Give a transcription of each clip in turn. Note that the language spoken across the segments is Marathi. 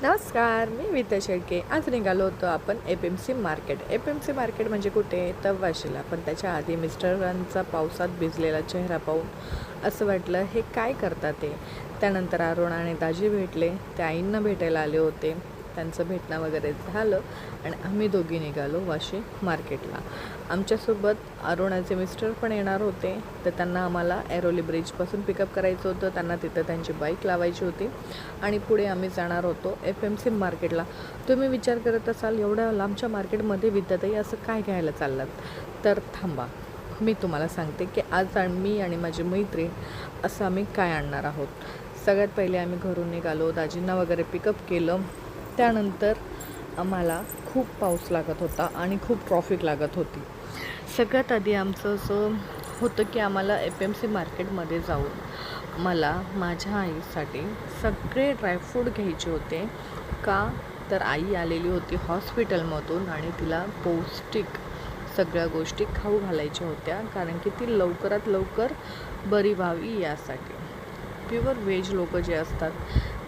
नमस्कार, मी विद्या शेळके. आज निघालो होतो आपण FMC मार्केट. FMC मार्केट म्हणजे कुठे? तर वाशीला. पण त्याच्या आधी मिस्टरांचा पावसात भिजलेला चेहरा पाहून असं वाटलं, हे काय करतात ते. त्यानंतर अरुण आणि दाजी भेटले. ते आईंना भेटायला आले होते. त्यांचं भेटणं वगैरे झालं आणि आम्ही दोघी निघालो वाशी मार्केटला. आमच्यासोबत अरुणाचे मिस्टर पण येणार होते, तर त्यांना आम्हाला ऐरोली ब्रिजपासून पिकअप करायचं होतं. त्यांना तिथं त्यांची बाईक लावायची होती आणि पुढे आम्ही जाणार होतो FMC मार्केटला. तुम्ही विचार करत असाल, एवढ्या लांबच्या मार्केटमध्ये विद्याताई असं काय घ्यायला चाललात? तर थांबा, मी तुम्हाला सांगते की आज मी आणि माझी मैत्रीण असं आम्ही काय आणणार आहोत. सगळ्यात पहिले आम्ही घरून निघालो, दाजींना वगैरे पिकअप केलं. त्यानंतर आम्हाला खूप पाऊस लागत होता आणि खूप ट्रॉफिक लागत होती. सगळ्यात आधी आमचं असं होतं की आम्हाला FMC मार्केटमध्ये जाऊन मला माझ्या आईसाठी सगळे ड्रायफ्रूट घ्यायचे होते. का तर आई आलेली होती हॉस्पिटलमधून आणि तिला पौष्टिक सगळ्या गोष्टी खाऊ घालायच्या होत्या, कारण की ती लवकरात लवकर बरी व्हावी यासाठी. प्युअर व्हेज लोक जे असतात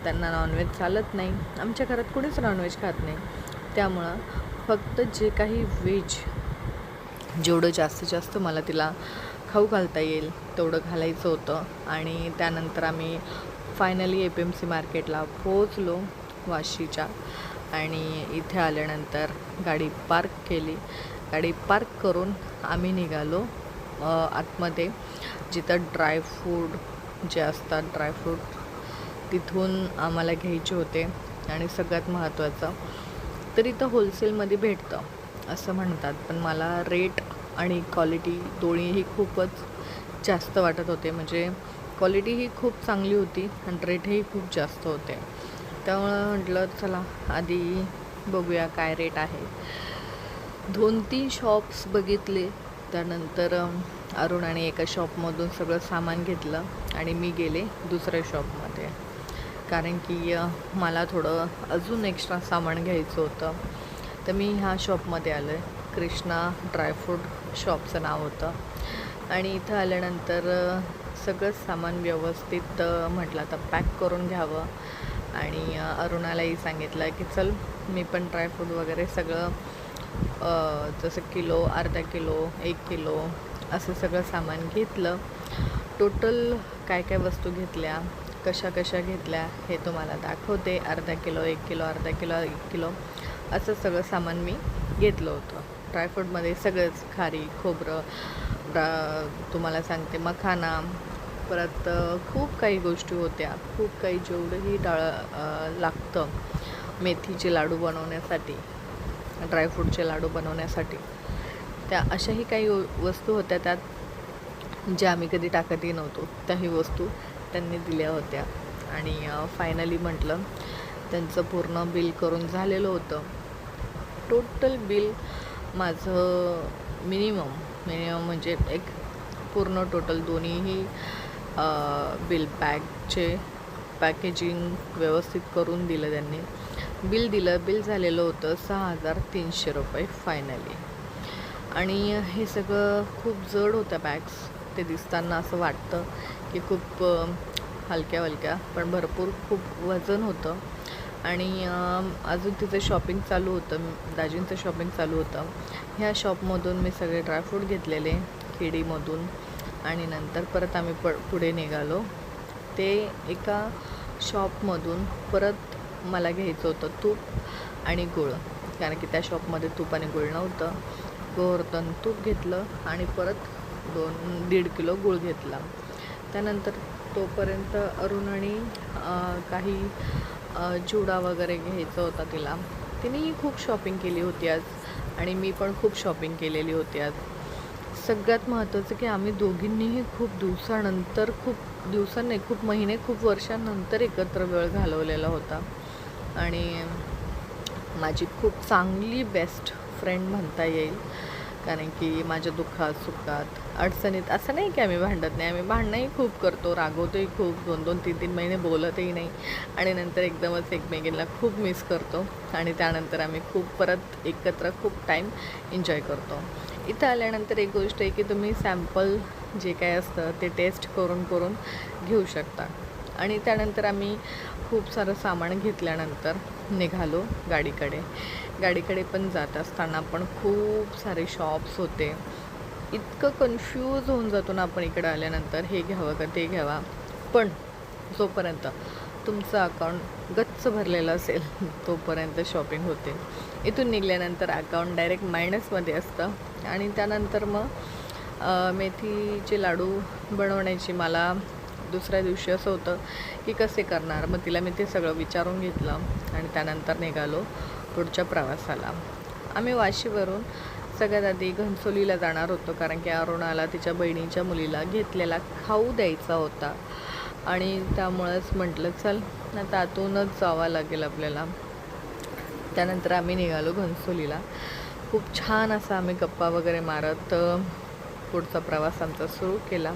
त्यांना नॉनव्हेज चालत नाही. आमच्या घरात कोणीच नॉनव्हेज खात नाही. त्यामुळं फक्त जे काही व्हेज जेवढं जास्तीत जास्त मला तिला खाऊ घालता येईल तेवढं घालायचं होतं. आणि त्यानंतर आम्ही फायनली FMC मार्केटला पोहोचलो वाशीच्या. आणि इथे आल्यानंतर गाडी पार्क केली. गाडी पार्क करून आम्ही निघालो आतमध्ये, जिथं ड्रायफ्रूट जे असतात ड्रायफ्रूट तिथून आम्हाला घ्यायचे होते. आणि सगळ्यात महत्त्वाचं तर इथं होलसेलमध्ये भेटतं असं म्हणतात, पण मला रेट आणि क्वालिटी दोन्हीही खूपच जास्त वाटत होते. म्हणजे क्वालिटीही खूप चांगली होती आणि रेटही खूप जास्त होते. त्यामुळं म्हटलं चला आधी बघूया काय रेट आहे. 2-3 शॉप्स बघितले. त्यानंतर अरुणाने एका शॉपमधून सगळं सामान घेतलं आणि मी गेले दुसऱ्या शॉपमध्ये, कारण की मला थोडं अजून एक्स्ट्रा सामान घ्यायचं होतं. तर मी ह्या शॉपमध्ये आलो आहे. कृष्णा ड्रायफ्रूट शॉपचं नाव होतं. आणि इथं आल्यानंतर सगळंच सामान व्यवस्थित म्हटलं आता पॅक करून घ्यावं. आणि अरुणालाही सांगितलं की चल मी पण ड्रायफ्रूट वगैरे सगळं जसं किलो, अर्धा किलो, 1 किलो असं सगळं सामान घेतलं. टोटल काय काय वस्तू घेतल्या, कशा कशा घेतल्या हे तुम्हाला दाखवते. अर्धा किलो, 1 किलो, अर्धा किलो, 1 किलो असं सगळं सामान मी घेतलं होतं. ड्रायफ्रूटमध्ये सगळंच खारी, खोबरं, तुम्हाला सांगते मखाना, परत खूप काही गोष्टी होत्या. खूप काही जेवढंही लागतं मेथीचे लाडू बनवण्यासाठी, ड्रायफ्रूटचे लाडू बनवण्यासाठी, त्या अशाही काही वस्तू होत्या त्यात ज्या आम्ही कधी टाकतही नव्हतो. त्याही वस्तू त्यांनी दिल्या होत्या. आणि फायनली म्हटलं त्यांचं पूर्ण बिल करून झालेलं होतं. टोटल बिल माझं मिनिमम म्हणजे एक पूर्ण टोटल दोन्हीही बिल पॅकेजिंग व्यवस्थित करून दिलं त्यांनी. बिल दिलं. बिल झालेलं होतं 6,300 रुपये फायनली. आणि हे सगळं खूप जड होत्या बॅग्स. ते दिसताना असं वाटतं की खूप हलक्या हलक्या, पण भरपूर खूप वजन होतं. आणि अजून तिचं शॉपिंग चालू होतं, दाजींचं शॉपिंग चालू होतं. ह्या शॉपमधून मी सगळे ड्रायफ्रूट घेतलेले खेडीमधून. आणि नंतर परत आम्ही पुढे निघालो. ते एका शॉपमधून परत मला घ्यायचं होतं तूप आणि गूळ, कारण की त्या शॉपमध्ये तूप आणि गूळ नव्हतं. गोवर्धन तूप घेतलं आणि परत 1.5 किलो गूळ घेतला. त्यानंतर तोपर्यंत अरुणाने काही चिवडा वगैरे घ्यायचा होता तिला. तिनेही खूप शॉपिंग केली होती आज आणि मी पण खूप शॉपिंग केलेली होती आज. सगळ्यात महत्त्वाचं की आम्ही दोघींनीही खूप दिवसानंतर, खूप महिने, खूप वर्षांनंतर एकत्र वेळ घालवलेला होता. आणि माझी खूप चांगली बेस्ट फ्रेंड म्हणता येईल, कारण की माझ्या दुःखात, सुखात, अडचणीत असं नाही की आम्ही भांडत नाही. आम्ही भांडणंही खूप करतो, रागवतोही खूप, 2-2, 3-3 महिने बोलतही नाही. आणि नंतर एकदमच एकमेकींना खूप मिस करतो. आणि त्यानंतर आम्ही परत एकत्र खूप टाईम एन्जॉय करतो. इथं आल्यानंतर एक गोष्ट आहे की तुम्ही सॅम्पल जे काय असतं ते टेस्ट करून घेऊ शकता. आणि त्यानंतर आम्ही खूप सारं सामान घेतल्यानंतर निघालो गाडीकडे पण जात असताना पण खूप सारे शॉप्स होते. इतकं कन्फ्यूज होऊन जातो ना आपण इकडे आल्यानंतर, हे घ्यावं का ते घ्यावा. पण जोपर्यंत तुमचं अकाउंट गच्च भरलेलं असेल तोपर्यंत शॉपिंग होते. इथून निघाल्यानंतर अकाउंट डायरेक्ट मायनसमध्ये असतं. आणि त्यानंतर मग मेथीचे लाडू बनवण्याची मला दुसऱ्या दिवशी असं होतं की कसे करणार. मग तिला मी ते सगळं विचारून घेतलं आणि त्यानंतर निघालो पुढच्या प्रवासाला. आम्ही वाशीवरून सगळ्यात आधी घनसोलीला जाणार होतो, कारण की अरुणाला तिच्या बहिणीच्या मुलीला घेतलेला खाऊ द्यायचा होता. आणि त्यामुळंच म्हटलं चल आता आतूनच जावं लागेल आपल्याला. त्यानंतर आम्ही निघालो घनसोलीला. खूप छान असा आम्ही गप्पा वगैरे मारत पुढचा प्रवास आमचा सुरू केला.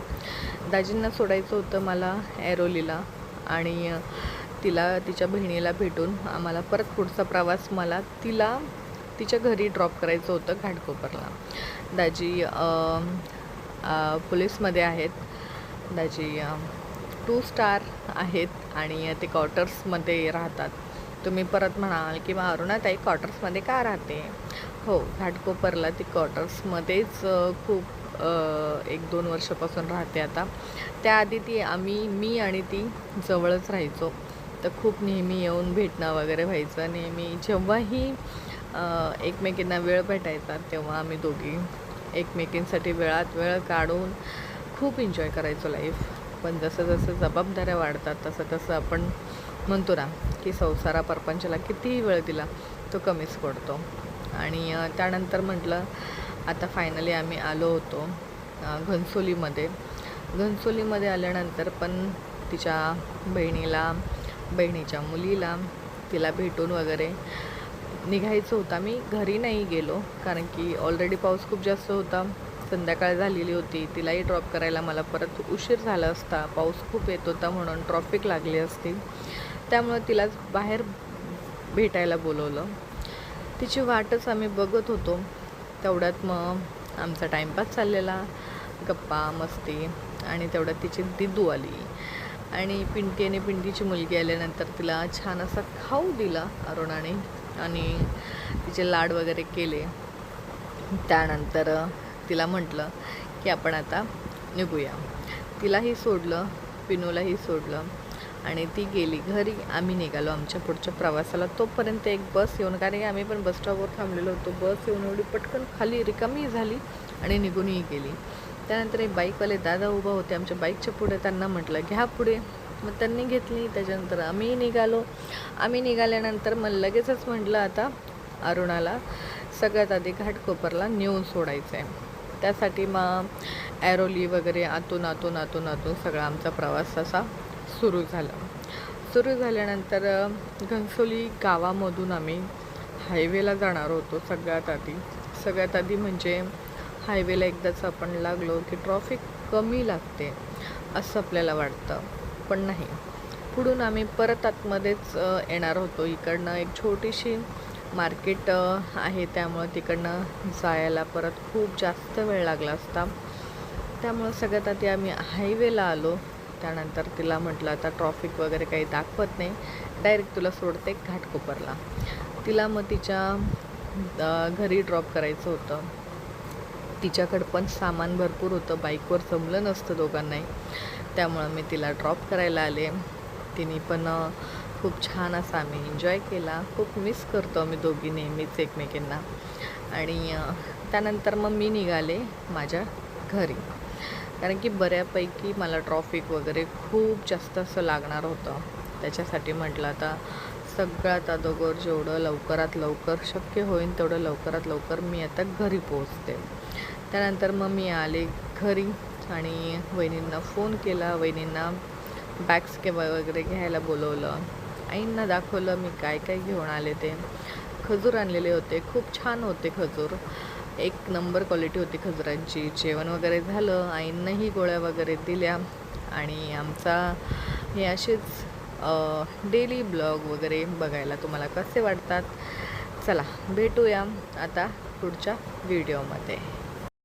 दाजींना सोडायचं होतं मला ऐरोलीला आणि तिला तिच्या बहिणीला भेटून आम्हाला परत पुढचा प्रवास मला तिला तिच्या घरी ड्रॉप करायचं होतं घाटकोपरला. दाजी पोलीसमध्ये आहेत. दाजी 2 स्टार आहेत आणि ते क्वार्टर्समध्ये राहतात. तुम्ही परत म्हणाल की मग अरुणाताई क्वार्टर्समध्ये का राहते. हो, घाटकोपरला ती क्वार्टर्समध्येच खूप 1-2 वर्षापासून राहते आता. त्याआधी मी आणि ती जवळच राहायचो. तर खूप नेहमी येऊन भेटणं वगैरे व्हायचं. नेहमी जेव्हाही एकमेकींना वेळ भेटायचा तेव्हा आम्ही दोघी एकमेकींसाठी वेळात वेळ काढून खूप एन्जॉय करायचो लाईफ. पण जसं जसं जबाबदाऱ्या वाढतात तसं आपण म्हणतो ना की संसारा परपंचाला कितीही वेळ दिला तो कमीच पडतो. आणि त्यानंतर म्हटलं आता फायनली आम्ही आलो होतो घनसोलीमध्ये आल्यानंतर पण तिच्या बहिणीच्या मुलीला तिला भेटून वगैरे निघायचं होतं. आम्ही घरी नाही गेलो कारण की ऑलरेडी पाऊस खूप जास्त होता. संध्याकाळ झालेली होती. तिलाही ड्रॉप करायला मला परत उशीर झाला असता. पाऊस खूप येत होता म्हणून ट्रॉफिक लागली असती. त्यामुळं तिलाच बाहेर भेटायला बोलवलं. तिची वाटच आम्ही बघत होतो. तेवढ्यात मग आमचा टाईमपास चाललेला, गप्पा मस्ती. आणि तेवढ्यात तिची दिदू आली आणि पिंटीची मुलगी आल्यानंतर तिला छान असा खाऊ दिला अरुणाने आणि तिचे लाड वगैरे केले. त्यानंतर तिला म्हटलं की आपण आता निघूया. तिलाही सोडलं, पिनूलाही सोडलं आणि ती गेली घरी. आम्ही निघालो आमच्या पुढच्या प्रवासाला. तोपर्यंत एक बस येऊन, कारण की आम्ही पण बस स्टॉपवर थांबलेलो होतो, बस येऊन एवढी पटकन खाली रिकामी झाली आणि निघूनही गेली. त्यानंतर एक बाईकवाले दादा उभा होते आमच्या बाईकच्या पुढे. त्यांना म्हटलं घ्या पुढे. मग त्यांनी घेतली. त्याच्यानंतर आम्ही निघालो. आम्ही निघाल्यानंतर मग लगेचच म्हटलं आता अरुणाला सगळ्यात आधी घाटकोपरला नेऊन सोडायचं आहे. त्यासाठी मग ऐरोली वगैरे आतून सगळा आमचा प्रवास असा सुरू झाल्यानंतर घनसोली गावामधून आम्ही हायवेला जाणार होतो. सगळ्यात आधी म्हणजे हायवेला एकदाच आपण लागलो की ट्रॉफिक कमी लागते असं आपल्याला वाटतं, पण नाही. पुढून आम्ही परत आतमध्येच येणार होतो. इकडनं एक छोटीशी मार्केट आहे, त्यामुळं तिकडनं जायला परत खूप जास्त वेळ लागला असता. त्यामुळं सगळ्यात आधी आम्ही हायवेला आलो. त्यानंतर तिला म्हटलं आता ट्रॉफिक वगैरे काही दाखवत नाही, डायरेक्ट तुला सोडते घाटकोपरला. तिला मग तिच्या घरी ड्रॉप करायचं होतं. तिच्याकडं पण सामान भरपूर होतं, बाईकवर जमलं नसतं दोघांनाही. त्यामुळं मी तिला ड्रॉप करायला आले. तिने पण खूप छान असा आम्ही एन्जॉय केला. खूप मिस करतो आम्ही दोघी नेहमीच एकमेकींना. आणि त्यानंतर मग मी निघाले माझ्या घरी, कारण की बऱ्यापैकी मला ट्रॉफिक वगैरे खूप जास्त असं लागणार होतं. त्याच्यासाठी म्हटलं आता सगळ्यात अगोदर जेवढं लवकरात लवकर शक्य होईल तेवढं लवकरात लवकर मी आता घरी पोहोचते. त्यानंतर मग मी आले घरी आणि वहिनींना फोन केला. वहिनींना बॅग्स वगैरे घ्यायला बोलवलं. आईंना दाखवलं मी काय काय घेऊन आले ते. खजूर आणलेले होते, खूप छान होते खजूर, एक नंबर क्वालिटी होती खजुरांची. जेवण वगैरे झालं, आईंनाही गोळ्या वगैरे दिल्या. आणि आमचा हे असेच डेली ब्लॉग वगैरे बघायला तुम्हाला कसे वाटतात. चला भेटूया आता पुढच्या व्हिडिओमध्ये.